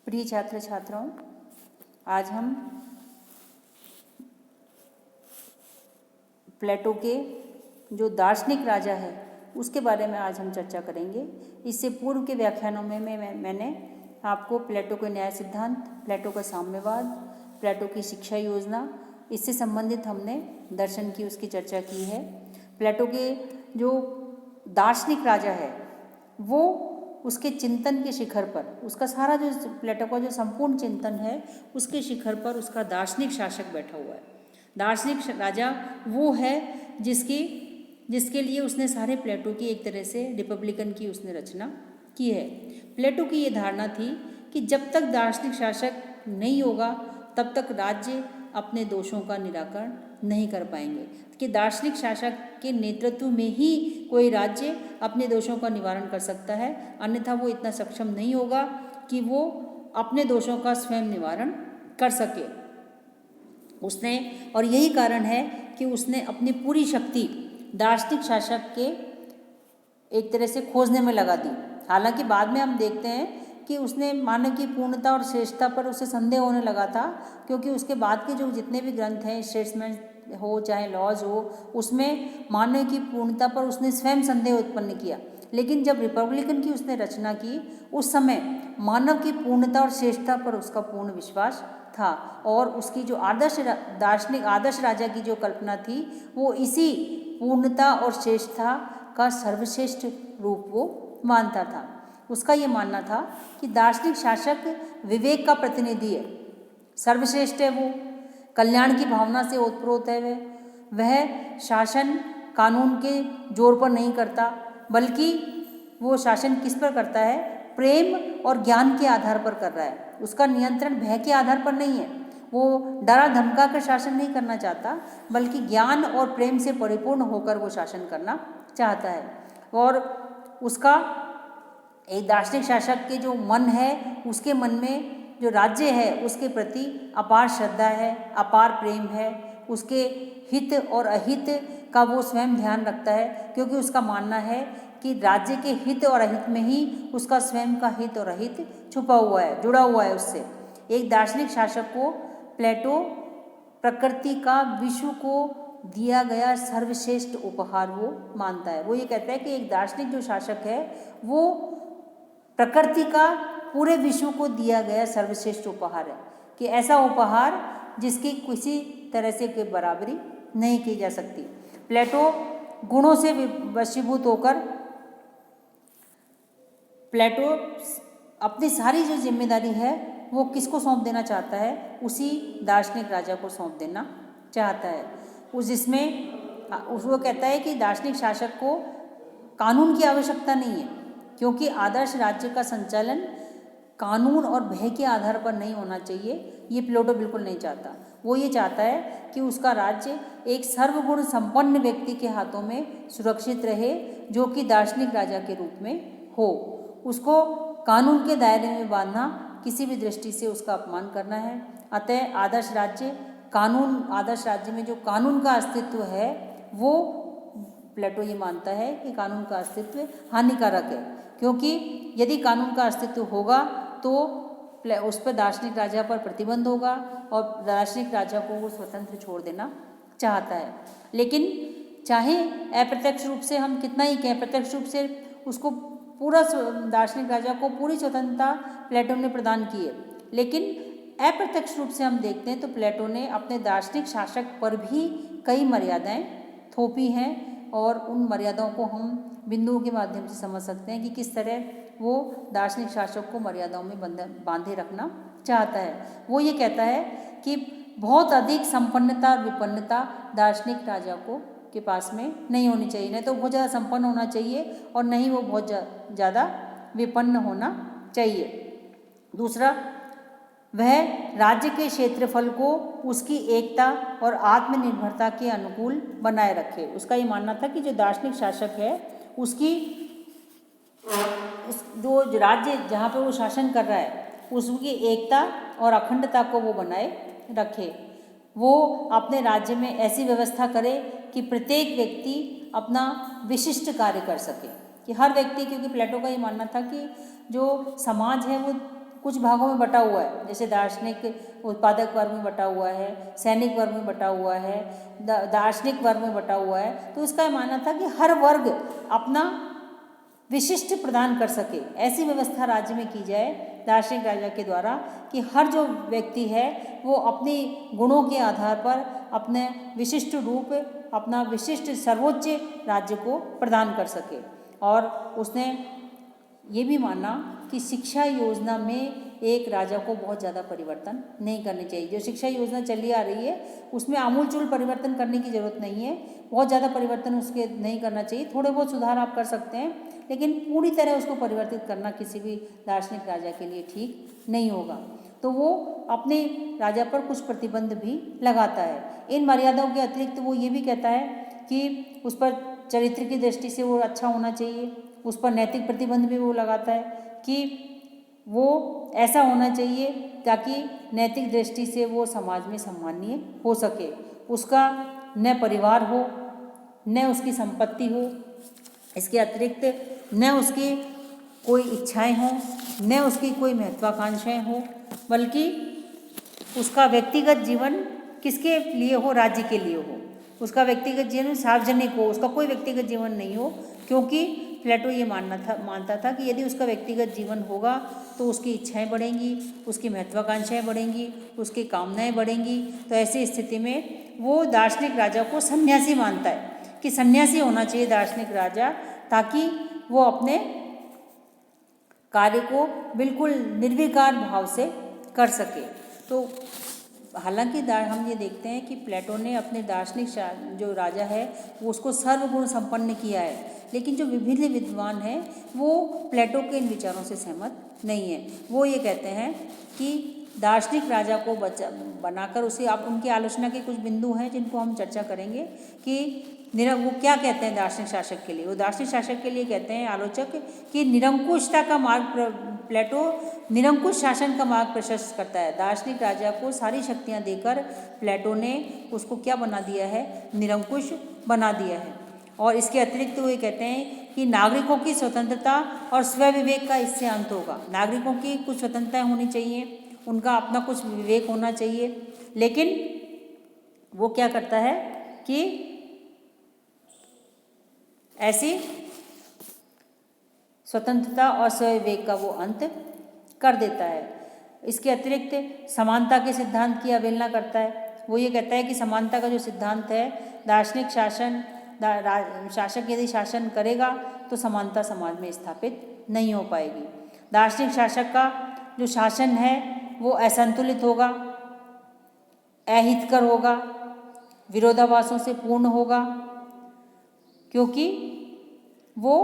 प्रिय छात्र छात्राओं, आज हम प्लेटो के जो दार्शनिक राजा है उसके बारे में आज हम चर्चा करेंगे। इससे पूर्व के व्याख्यानों में मैंने आपको प्लेटो के न्याय सिद्धांत, प्लेटो का साम्यवाद, प्लेटो की शिक्षा योजना, इससे संबंधित हमने दर्शन की उसकी चर्चा की है। प्लेटो के जो दार्शनिक राजा है वो उसके चिंतन के शिखर पर, उसका सारा जो प्लेटो का जो संपूर्ण चिंतन है उसके शिखर पर उसका दार्शनिक शासक बैठा हुआ है। दार्शनिक राजा वो है जिसके लिए उसने सारे प्लेटो की एक तरह से रिपब्लिकन की उसने रचना की है। प्लेटो की ये धारणा थी कि जब तक दार्शनिक शासक नहीं होगा तब तक राज्य अपने दोषों का निराकरण नहीं कर पाएंगे, कि दार्शनिक शासक के नेतृत्व में ही कोई राज्य अपने दोषों का निवारण कर सकता है, अन्यथा वो इतना सक्षम नहीं होगा कि वो अपने दोषों का स्वयं निवारण कर सके। उसने, और यही कारण है कि उसने अपनी पूरी शक्ति दार्शनिक शासक के एक तरह से खोजने में लगा दी। हालांकि बाद में हम देखते हैं कि उसने मानव की पूर्णता और श्रेष्ठता पर उसे संदेह होने लगा था, क्योंकि उसके बाद के जो जितने भी ग्रंथ हैं, स्टेट्समैन हो चाहे लॉज हो, उसमें मानव की पूर्णता पर उसने स्वयं संदेह उत्पन्न किया। लेकिन जब रिपब्लिकन की उसने रचना की उस समय मानव की पूर्णता और श्रेष्ठता पर उसका पूर्ण विश्वास था, और उसकी जो दार्शनिक आदर्श राजा की जो कल्पना थी वो इसी पूर्णता और श्रेष्ठता का सर्वश्रेष्ठ रूप वो मानता था। उसका ये मानना था कि दार्शनिक शासक विवेक का प्रतिनिधि है, सर्वश्रेष्ठ है, वो कल्याण की भावना से ओतप्रोत है, वह शासन कानून के जोर पर नहीं करता, बल्कि वो शासन किस पर करता है, प्रेम और ज्ञान के आधार पर कर रहा है। उसका नियंत्रण भय के आधार पर नहीं है, वो डरा धमका कर शासन नहीं करना चाहता, बल्कि ज्ञान और प्रेम से परिपूर्ण होकर वो शासन करना चाहता है। और उसका एक दार्शनिक शासक के जो मन है, उसके मन में जो राज्य है उसके प्रति अपार श्रद्धा है, अपार प्रेम है, उसके हित और अहित का वो स्वयं ध्यान रखता है, क्योंकि उसका मानना है कि राज्य के हित और अहित में ही उसका स्वयं का हित और अहित छुपा हुआ है, जुड़ा हुआ है उससे। एक दार्शनिक शासक को प्लेटो प्रकृति का विश्व को दिया गया सर्वश्रेष्ठ उपहार वो मानता है। वो ये कहता है कि एक दार्शनिक जो शासक है वो प्रकृति का पूरे विश्व को दिया गया सर्वश्रेष्ठ उपहार है, कि ऐसा उपहार जिसकी किसी तरह से कोई बराबरी नहीं की जा सकती। प्लेटो गुणों से वशीभूत होकर प्लेटो अपनी सारी जो जिम्मेदारी है वो किसको सौंप देना चाहता है, उसी दार्शनिक राजा को सौंप देना चाहता है। वो कहता है कि दार्शनिक शासक को कानून की आवश्यकता नहीं है, क्योंकि आदर्श राज्य का संचालन कानून और भय के आधार पर नहीं होना चाहिए, ये प्लेटो बिल्कुल नहीं चाहता। वो ये चाहता है कि उसका राज्य एक सर्वगुण संपन्न व्यक्ति के हाथों में सुरक्षित रहे, जो कि दार्शनिक राजा के रूप में हो। उसको कानून के दायरे में बांधना किसी भी दृष्टि से उसका अपमान करना है। अतः आदर्श राज्य में जो कानून का अस्तित्व है वो प्लेटो ये मानता है कि कानून का अस्तित्व हानिकारक है, क्योंकि यदि कानून का अस्तित्व होगा तो उस पर दार्शनिक राजा पर प्रतिबंध होगा, और दार्शनिक राजा को वो स्वतंत्र छोड़ देना चाहता है। लेकिन चाहे अप्रत्यक्ष रूप से हम कितना ही कहें, प्रत्यक्ष रूप से उसको पूरा दार्शनिक राजा को पूरी स्वतंत्रता प्लेटो ने प्रदान की है, लेकिन अप्रत्यक्ष रूप से हम देखते हैं तो प्लेटो ने अपने दार्शनिक शासक पर भी कई मर्यादाएं थोपी हैं, और उन मर्यादाओं को हम बिंदुओं के माध्यम से समझ सकते हैं कि किस तरह वो दार्शनिक शासक को मर्यादाओं में बांधे रखना चाहता है। वो ये कहता है कि बहुत अधिक संपन्नता और विपन्नता दार्शनिक राजा के पास में नहीं होनी चाहिए, नहीं तो बहुत ज़्यादा संपन्न होना चाहिए और नहीं वो बहुत ज़्यादा विपन्न होना चाहिए। दूसरा, वह राज्य के क्षेत्रफल को उसकी एकता और आत्मनिर्भरता के अनुकूल बनाए रखे। उसका ये मानना था कि जो दार्शनिक शासक है उसकी जो राज्य जहाँ पर वो शासन कर रहा है उसकी एकता और अखंडता को वो बनाए रखे। वो अपने राज्य में ऐसी व्यवस्था करे कि प्रत्येक व्यक्ति अपना विशिष्ट कार्य कर सके, कि हर व्यक्ति, क्योंकि प्लेटो का ये मानना था कि जो समाज है वो कुछ भागों में बटा हुआ है, जैसे दार्शनिक उत्पादक वर्ग में बटा हुआ है, सैनिक वर्ग में बटा हुआ है, दार्शनिक वर्ग में बटा हुआ है। तो इसका मानना था कि हर वर्ग अपना विशिष्ट प्रदान कर सके, ऐसी व्यवस्था राज्य में की जाए दार्शनिक राजा के द्वारा कि हर जो व्यक्ति है वो अपने गुणों के आधार पर अपने विशिष्ट रूप, अपना विशिष्ट सर्वोच्च राज्य को प्रदान कर सके। और उसने ये भी माना कि शिक्षा योजना में एक राजा को बहुत ज़्यादा परिवर्तन नहीं करने चाहिए। जो शिक्षा योजना चली आ रही है उसमें आमूलचूल परिवर्तन करने की ज़रूरत नहीं है, बहुत ज़्यादा परिवर्तन उसके नहीं करना चाहिए, थोड़े बहुत सुधार आप कर सकते हैं, लेकिन पूरी तरह उसको परिवर्तित करना किसी भी दार्शनिक राजा के लिए ठीक नहीं होगा। तो वो अपने राजा पर कुछ प्रतिबंध भी लगाता है। इन मर्यादाओं के अतिरिक्त वो ये भी कहता है कि उस पर चरित्र की दृष्टि से वो अच्छा होना चाहिए, उस पर नैतिक प्रतिबंध भी वो लगाता है कि वो ऐसा होना चाहिए ताकि नैतिक दृष्टि से वो समाज में सम्माननीय हो सके, उसका न परिवार हो, न उसकी संपत्ति हो, इसके अतिरिक्त न उसकी कोई इच्छाएं हों, न उसकी कोई महत्वाकांक्षाएं हों, बल्कि उसका व्यक्तिगत जीवन किसके लिए हो, राज्य के लिए हो, उसका व्यक्तिगत जीवन सार्वजनिक हो, उसका कोई व्यक्तिगत जीवन नहीं हो। क्योंकि प्लेटो ये मानता था कि यदि उसका व्यक्तिगत जीवन होगा तो उसकी इच्छाएं बढ़ेंगी, उसकी महत्वाकांक्षाएं बढ़ेंगी, उसकी कामनाएं बढ़ेंगी। तो ऐसी स्थिति में वो दार्शनिक राजा को सन्यासी मानता है कि सन्यासी होना चाहिए दार्शनिक राजा, ताकि वो अपने कार्य को बिल्कुल निर्विकार भाव से कर सके। तो हालांकि हम ये देखते हैं कि प्लेटो ने अपने दार्शनिक जो राजा है वो उसको सर्वगुण संपन्न किया है, लेकिन जो विभिन्न विद्वान हैं वो प्लेटो के इन विचारों से सहमत नहीं है। वो ये कहते हैं कि दार्शनिक राजा को बनाकर उसे आप उनकी आलोचना के कुछ बिंदु हैं जिनको हम चर्चा करेंगे कि वो क्या कहते हैं दार्शनिक शासक के लिए। वो दार्शनिक शासक के लिए कहते हैं आलोचक कि निरंकुशता का मार्ग, प्लेटो निरंकुश शासन का मार्ग प्रशस्त करता है। दार्शनिक राजा को सारी शक्तियां देकर प्लेटो ने उसको क्या बना दिया है, निरंकुश बना दिया है। और इसके अतिरिक्त वो ये कहते हैं कि नागरिकों की स्वतंत्रता और स्व विवेक का इससे अंत होगा। नागरिकों की कुछ स्वतंत्रताएं होनी चाहिए, उनका अपना कुछ विवेक होना चाहिए, लेकिन वो क्या करता है कि ऐसी स्वतंत्रता और स्वविवेक का वो अंत कर देता है। इसके अतिरिक्त समानता के सिद्धांत की अवहेलना करता है। वो ये कहता है कि समानता का जो सिद्धांत है, दार्शनिक शासक यदि शासन करेगा तो समानता समाज में स्थापित नहीं हो पाएगी। दार्शनिक शासक का जो शासन है वो असंतुलित होगा, अहितकर होगा, विरोधाभासों से पूर्ण होगा, क्योंकि वो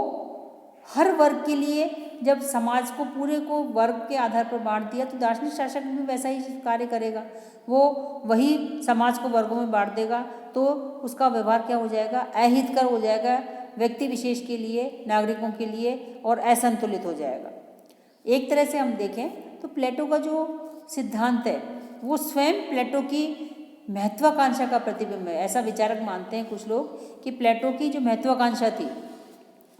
हर वर्ग के लिए जब समाज को पूरे को वर्ग के आधार पर बांट दिया तो दार्शनिक शासक भी वैसा ही कार्य करेगा। वो वही समाज को वर्गों में बांट देगा तो उसका व्यवहार क्या हो जाएगा, अहितकर हो जाएगा व्यक्ति विशेष के लिए, नागरिकों के लिए, और असंतुलित हो जाएगा। एक तरह से हम देखें तो प्लेटो का जो सिद्धांत है वो स्वयं प्लेटो की महत्वाकांक्षा का प्रतिबिंब है। ऐसा विचारक मानते हैं कुछ लोग कि प्लेटो की जो महत्वाकांक्षा थी,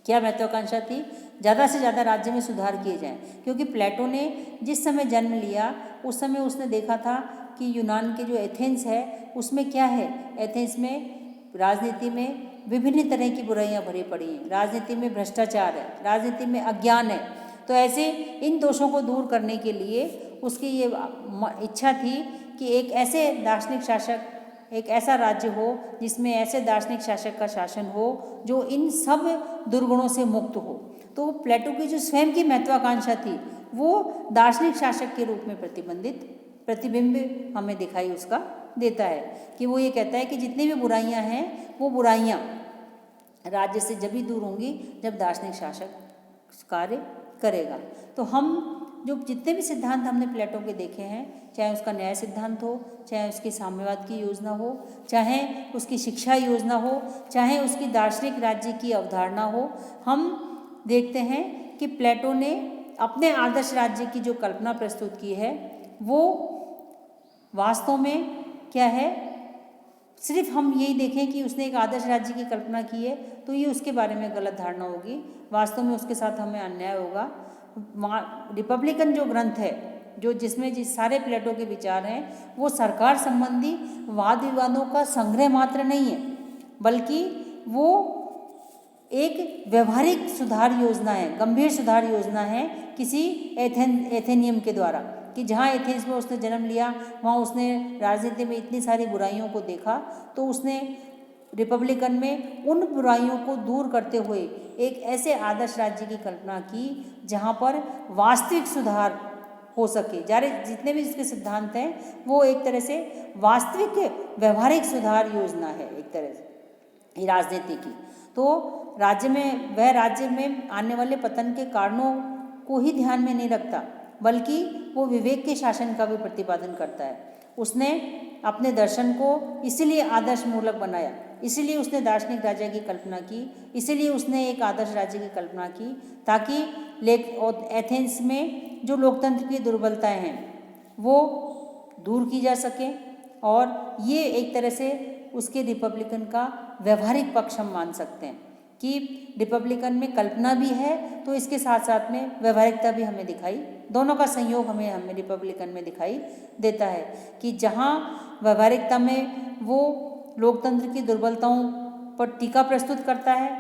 क्या महत्वाकांक्षा थी, ज़्यादा से ज़्यादा राज्य में सुधार किए जाएं। क्योंकि प्लेटो ने जिस समय जन्म लिया उस समय उसने देखा था कि यूनान के जो एथेंस है उसमें क्या है, एथेंस में राजनीति में विभिन्न तरह की बुराइयां भरी पड़ी हैं, राजनीति में भ्रष्टाचार है, राजनीति में अज्ञान है। तो ऐसे इन दोषों को दूर करने के लिए उसकी ये इच्छा थी कि एक ऐसे दार्शनिक शासक, एक ऐसा राज्य हो जिसमें ऐसे दार्शनिक शासक का शासन हो जो इन सब दुर्गुणों से मुक्त हो। तो प्लेटो की जो स्वयं की महत्वाकांक्षा थी वो दार्शनिक शासक के रूप में प्रतिबिंब हमें दिखाई उसका देता है कि वो ये कहता है कि जितनी भी बुराइयां हैं वो बुराइयां राज्य से जब भी दूर होंगी जब दार्शनिक शासक कार्य करेगा। तो हम जो जितने भी सिद्धांत हमने प्लेटो के देखे हैं, चाहे उसका न्याय सिद्धांत हो, चाहे उसकी साम्यवाद की योजना हो, चाहे उसकी शिक्षा योजना हो, चाहे उसकी दार्शनिक राज्य की अवधारणा हो, हम देखते हैं कि प्लेटो ने अपने आदर्श राज्य की जो कल्पना प्रस्तुत की है वो वास्तव में क्या है, सिर्फ हम यही देखें कि उसने एक आदर्श राज्य की कल्पना की है तो ये उसके बारे में गलत धारणा होगी, वास्तव में उसके साथ हमें अन्याय होगा। रिपब्लिकन जो ग्रंथ है, जो जिसमें जिस सारे प्लेटो के विचार हैं, वो सरकार संबंधी वाद विवादों का संग्रह मात्र नहीं है, बल्कि वो एक व्यवहारिक सुधार योजना है, गंभीर सुधार योजना है किसी एथेनियम के द्वारा, कि जहाँ एथेंस में उसने जन्म लिया वहाँ उसने राजनीति में इतनी सारी बुराइयों को देखा, तो उसने रिपब्लिकन में उन बुराइयों को दूर करते हुए एक ऐसे आदर्श राज्य की कल्पना की जहाँ पर वास्तविक सुधार हो सके। जारे जितने भी इसके सिद्धांत हैं वो एक तरह से वास्तविक व्यवहारिक सुधार योजना है एक तरह से राजनीति की। तो राज्य में आने वाले पतन के कारणों को ही ध्यान में नहीं रखता, बल्कि वो विवेक के शासन का भी प्रतिपादन करता है। उसने अपने दर्शन को इसीलिए आदर्श मूलक बनाया, इसीलिए उसने दार्शनिक राज्य की कल्पना की, इसीलिए उसने एक आदर्श राज्य की कल्पना की, ताकि एथेंस में जो लोकतंत्र की दुर्बलताएं हैं वो दूर की जा सके, और ये एक तरह से उसके रिपब्लिकन का व्यवहारिक पक्ष हम मान सकते हैं कि रिपब्लिकन में कल्पना भी है तो इसके साथ साथ में व्यवहारिकता भी हमें दिखाई, दोनों का संयोग हमें रिपब्लिकन में दिखाई देता है कि जहाँ व्यवहारिकता में वो लोकतंत्र की दुर्बलताओं पर टीका प्रस्तुत करता है,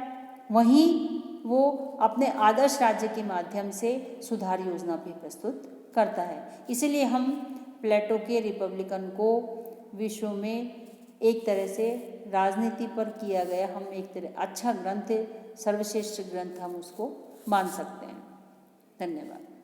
वहीं वो अपने आदर्श राज्य के माध्यम से सुधार योजना भी प्रस्तुत करता है। इसीलिए हम प्लेटो के रिपब्लिकन को विश्व में एक तरह से राजनीति पर किया गया हम एक तरह अच्छा ग्रंथ, सर्वश्रेष्ठ ग्रंथ हम उसको मान सकते हैं। धन्यवाद।